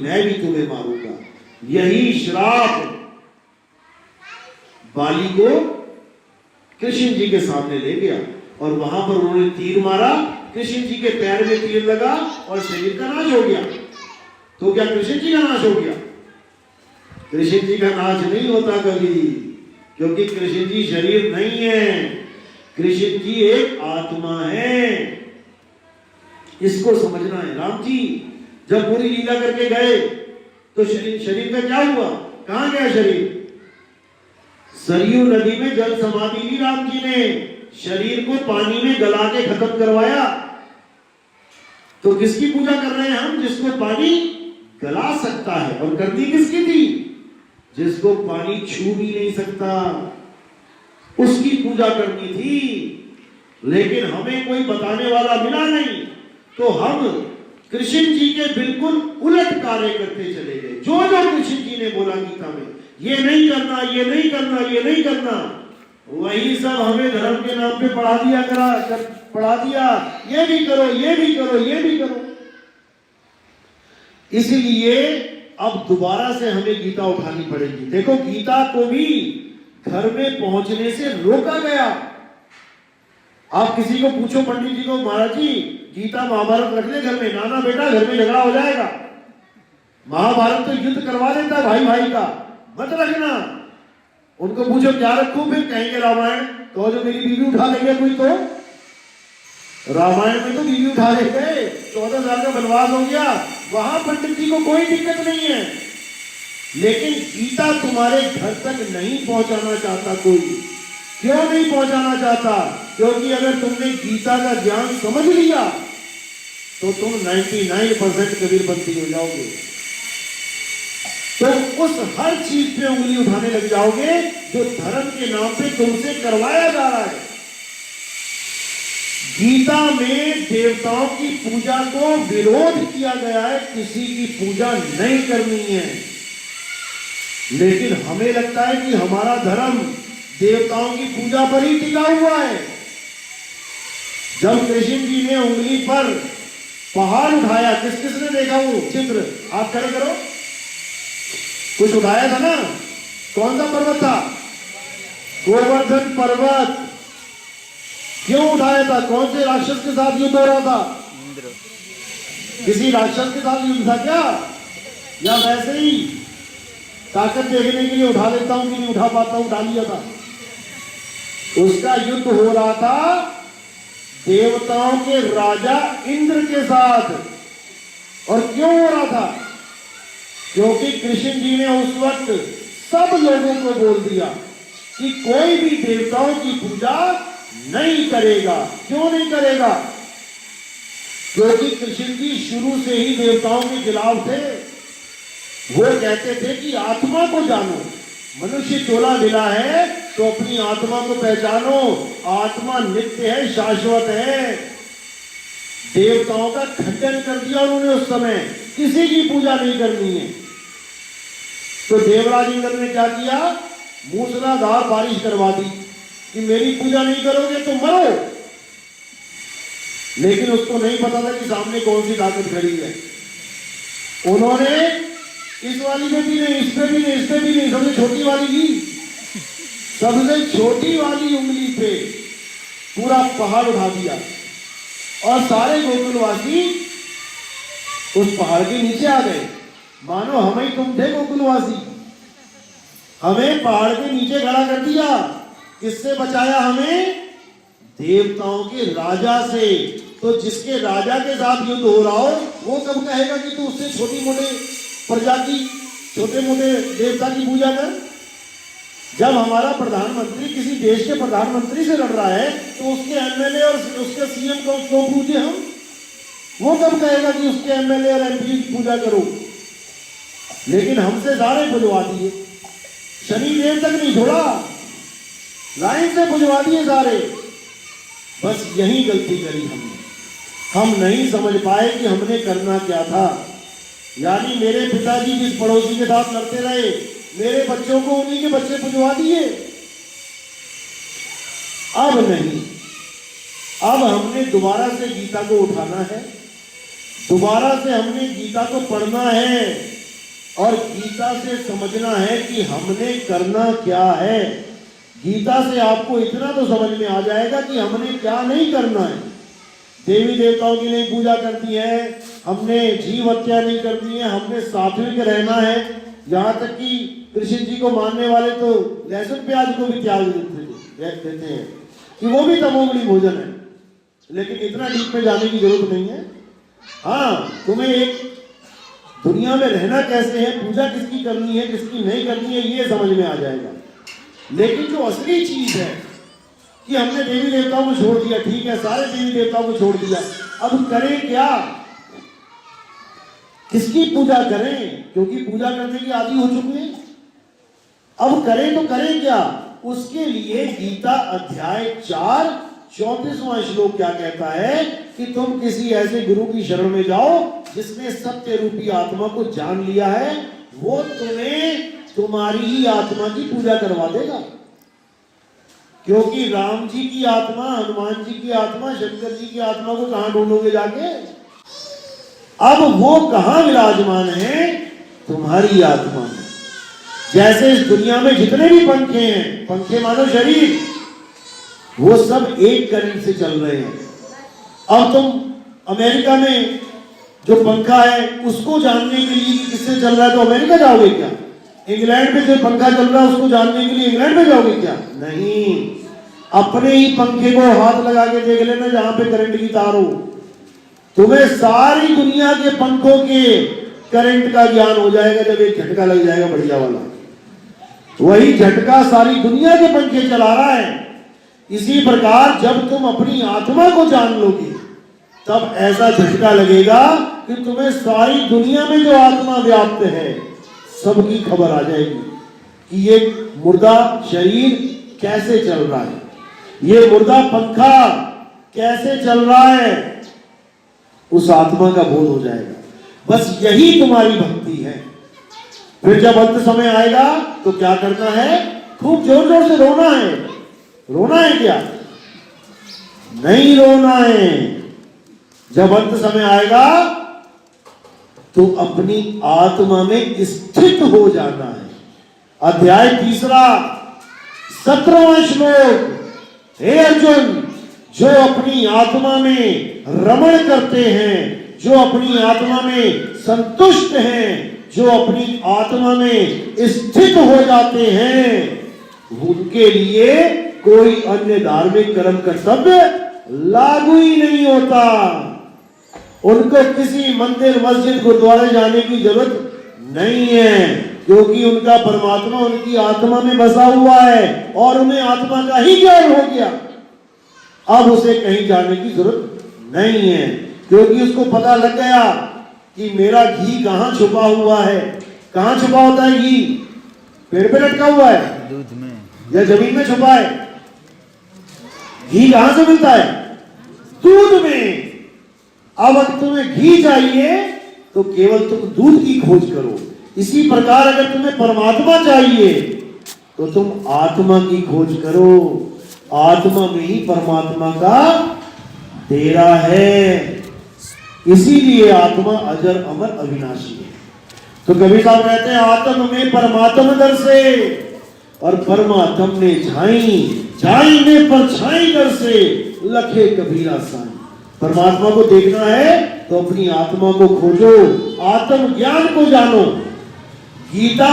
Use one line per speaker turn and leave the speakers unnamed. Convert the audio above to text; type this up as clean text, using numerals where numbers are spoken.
मैं भी तुम्हें मारूंगा। यही श्राप बाली को कृष्ण जी के सामने ले गया और वहां पर उन्होंने तीर मारा, कृष्ण जी के पैर में तीर लगा और शरीर का नाश हो गया। तो क्या कृष्ण जी का नाश हो गया? कृष्ण जी का नाश नहीं होता कभी, क्योंकि कृष्ण जी शरीर नहीं है, कृष्ण जी एक आत्मा है। इसको समझना है। राम जी जब पूरी लीला करके गए तो शरीर का क्या हुआ? कहां गया शरीर? सरयू नदी में जल समाधि ली राम जी ने, शरीर को पानी में गला के खत्म करवाया। तो किसकी पूजा कर रहे हैं हम? जिसको पानी गला सकता है। और करनी किसकी थी? जिसको पानी छू भी नहीं सकता, उसकी पूजा करनी थी। लेकिन हमें कोई बताने वाला मिला नहीं, तो हम कृष्ण जी के बिल्कुल उलट कार्य करते चले गए। जो जो कृष्ण जी ने बोला गीता में, ये नहीं करना, ये नहीं करना, ये नहीं करना, वही सब हमें धर्म के नाम पे पढ़ा दिया। ये भी करो, ये भी करो, ये भी करो। इसलिए अब दोबारा से हमें गीता उठानी पड़ेगी। देखो, गीता को भी घर में पहुंचने से रोका गया। आप किसी को पूछो, पंडित जी को, महाराज जी गीता महाभारत रख ले घर में, नाना बेटा घर में झगड़ा हो जाएगा। महाभारत तो युद्ध करवा देता है भाई भाई का, मत रखना। उनको पूछो क्या रखूं, फिर कहेंगे रामायण। तो जो मेरी बीवी उठा लेंगे कोई, तो रामायण में तो बीवी उठा ले गए, 14 साल का वनवास हो गया, वहां पंडित जी को कोई दिक्कत नहीं है। लेकिन गीता तुम्हारे घर तक नहीं पहुंचाना चाहता कोई। क्यों नहीं पहुंचाना चाहता? क्योंकि अगर तुमने गीता का ज्ञान समझ लिया तो तुम 99% कबीरपंथी हो जाओगे। तो उस हर चीज पे उंगली उठाने लग जाओगे जो धर्म के नाम पे तुमसे करवाया जा रहा है। गीता में देवताओं की पूजा को विरोध किया गया है, किसी की पूजा नहीं करनी है। लेकिन हमें लगता है कि हमारा धर्म देवताओं की पूजा पर ही टिका हुआ है। जब कृष्ण जी ने उंगली पर पहाड़ उठाया, किस किसने देखा वो चित्र? आप खड़े करो। कुछ उठाया था ना? कौन सा पर्वत था? गोवर्धन पर्वत। क्यों उठाया था? कौन से राक्षस के साथ युद्ध हो रहा था? इंद्र। किसी राक्षस के साथ युद्ध था क्या? या वैसे ही ताकत देखने के लिए उठा लेता हूं कि नहीं उठा पाता हूं, उठा लिया था? उसका युद्ध हो रहा था देवताओं के राजा इंद्र के साथ। और क्यों हो रहा था? क्योंकि कृष्ण जी ने उस वक्त सब लोगों को बोल दिया कि कोई भी देवताओं की पूजा नहीं करेगा। क्यों नहीं करेगा? क्योंकि कृष्ण जी शुरू से ही देवताओं के खिलाफ थे। वो कहते थे कि आत्मा को जानो, मनुष्य चोला मिला है तो अपनी आत्मा को पहचानो, आत्मा नित्य है, शाश्वत है। देवताओं का खंडन कर दिया उन्होंने उस समय, किसी की पूजा नहीं करनी है। तो देवराज इंद्र ने क्या किया? मूसलाधार बारिश करवा दी कि मेरी पूजा नहीं करोगे तो मरो। लेकिन उसको नहीं पता था कि सामने कौन सी ताकत खड़ी है। उन्होंने इस वाली में भी नहीं, इस पे भी नहीं, इस पे भी नहीं, सबसे छोटी वाली की, सबसे छोटी वाली उंगली पे पूरा पहाड़ उठा दिया और सारे गोकुलवासी उस पहाड़ के नीचे आ गए। मानो हम ही तुम थे गोकुलवासी। हमें पहाड़ के नीचे खड़ा कर दिया। किससे बचाया हमें? देवताओं के राजा से। तो जिसके राजा के साथ युद्ध हो रहा हो वो कब कहेगा कि तू उससे छोटी मोटे प्रजा की, छोटे मोटे देवता की पूजा कर? जब हमारा प्रधानमंत्री किसी देश के प्रधानमंत्री से लड़ रहा है तो उसके एमएलए और उसके सीएम को क्यों पूजे हम? वो कब कहेगा कि उसके एमएलए और एमपी की पूजा करो? लेकिन हमसे सारे बुझवा दिए, शनि देव तक नहीं छोड़ा, लाइन से बुझवा दिए सारे। बस यही गलती करी हमने। हम नहीं समझ पाए कि हमने करना क्या था। यानी मेरे पिताजी जिस पड़ोसी के साथ लड़ते रहे, मेरे बच्चों को उन्हीं के बच्चे बुझवा दिए। अब नहीं, अब हमने दोबारा से गीता को उठाना है। दोबारा से हमने गीता को पढ़ना है और गीता से समझना है कि हमने करना क्या है। गीता से आपको इतना तो समझ में आ जाएगा कि हमने क्या नहीं करना है। देवी देवताओं की नहीं पूजा करनी है, हमने जीव हत्या नहीं करनी है, हमने सात्विक रहना है। यहाँ तक कि कृष्ण जी को मानने वाले तो लहसुन प्याज को भी त्याग देते हैं कि वो भी तमोगुणी भोजन है। लेकिन इतना डीप में जाने की जरूरत नहीं है। हाँ, तुम्हें एक दुनिया में रहना कैसे है, पूजा किसकी करनी है किसकी नहीं करनी है, ये समझ में आ जाएगा। लेकिन जो असली चीज है कि हमने देवी देवताओं को छोड़ दिया, ठीक है, सारे देवी देवताओं को छोड़ दिया, अब करें क्या, किसकी पूजा करें, क्योंकि पूजा करने की आदि हो चुके हैं। अब करें तो करें क्या, उसके लिए गीता अध्याय 4 34वां श्लोक क्या कहता है कि तुम किसी ऐसे गुरु की शरण में जाओ जिसने सत्य रूपी आत्मा को जान लिया है, वो तुम्हें तुम्हारी ही आत्मा की पूजा करवा देगा। क्योंकि राम जी की आत्मा, हनुमान जी की आत्मा, शंकर जी की आत्मा को कहां ढूंढोगे जाके? अब वो कहां विराजमान है? तुम्हारी आत्मा में। जैसे इस दुनिया में जितने भी पंखे हैं, पंखे मानो शरीर, वो सब एक करंट से चल रहे हैं। अब तुम अमेरिका में जो पंखा है उसको जानने के लिए किससे चल रहा है तो अमेरिका जाओगे क्या? इंग्लैंड में जो पंखा चल रहा है उसको जानने के लिए इंग्लैंड में जाओगे क्या? नहीं, अपने ही पंखे को हाथ लगा के देख लेना जहां पे करंट की तार हो, तुम्हें सारी दुनिया के पंखों के करंट का ज्ञान हो जाएगा जब एक झटका लग जाएगा बढ़िया वाला। वही झटका सारी दुनिया के पंखे चला रहा है। इसी प्रकार जब तुम अपनी आत्मा को जान लोगे तब ऐसा झटका लगेगा कि तुम्हें सारी दुनिया में जो आत्मा व्याप्त है सबकी खबर आ जाएगी कि ये मुर्दा शरीर कैसे चल रहा है, ये मुर्दा पंखा कैसे चल रहा है, उस आत्मा का बोध हो जाएगा। बस यही तुम्हारी भक्ति है। फिर जब अंत समय आएगा तो क्या करना है? खूब जोर जोर से रोना है। रोना है क्या? नहीं रोना है। जब अंत समय आएगा तो अपनी आत्मा में स्थित हो जाना है। अध्याय 3 17वां श्लोक, हे अर्जुन, जो अपनी आत्मा में रमण करते हैं, जो अपनी आत्मा में संतुष्ट हैं, जो अपनी आत्मा में स्थित हो जाते हैं, उनके लिए कोई अन्य धार्मिक कर्म कर्तव्य लागू ही नहीं होता। उनको किसी मंदिर मस्जिद गुरुद्वारे जाने की जरूरत नहीं है, क्योंकि उनका परमात्मा उनकी आत्मा में बसा हुआ है और उन्हें आत्मा का ही ज्ञान हो गया। अब उसे कहीं जाने की जरूरत नहीं है, क्योंकि उसको पता लग गया कि मेरा घी कहां छुपा हुआ है। कहां छुपा होता है घी? पेड़ पे लटका हुआ है,
दूध में
या जमीन में छुपा है? घी कहां से मिलता है? दूध में। अब अगर तुम्हें घी चाहिए तो केवल तुम दूध की खोज करो। इसी प्रकार अगर तुम्हें परमात्मा चाहिए तो तुम आत्मा की खोज करो। आत्मा में ही परमात्मा का डेरा है। इसीलिए आत्मा अजर अमर अविनाशी है। तो कबीर साहब कहते हैं, आत्म में परमात्मा दर से और परमात्म ने झाई, झाई में परछाई दर से लखे कबीरा साई। परमात्मा को देखना है तो अपनी आत्मा को खोजो, आत्म ज्ञान को जानो। गीता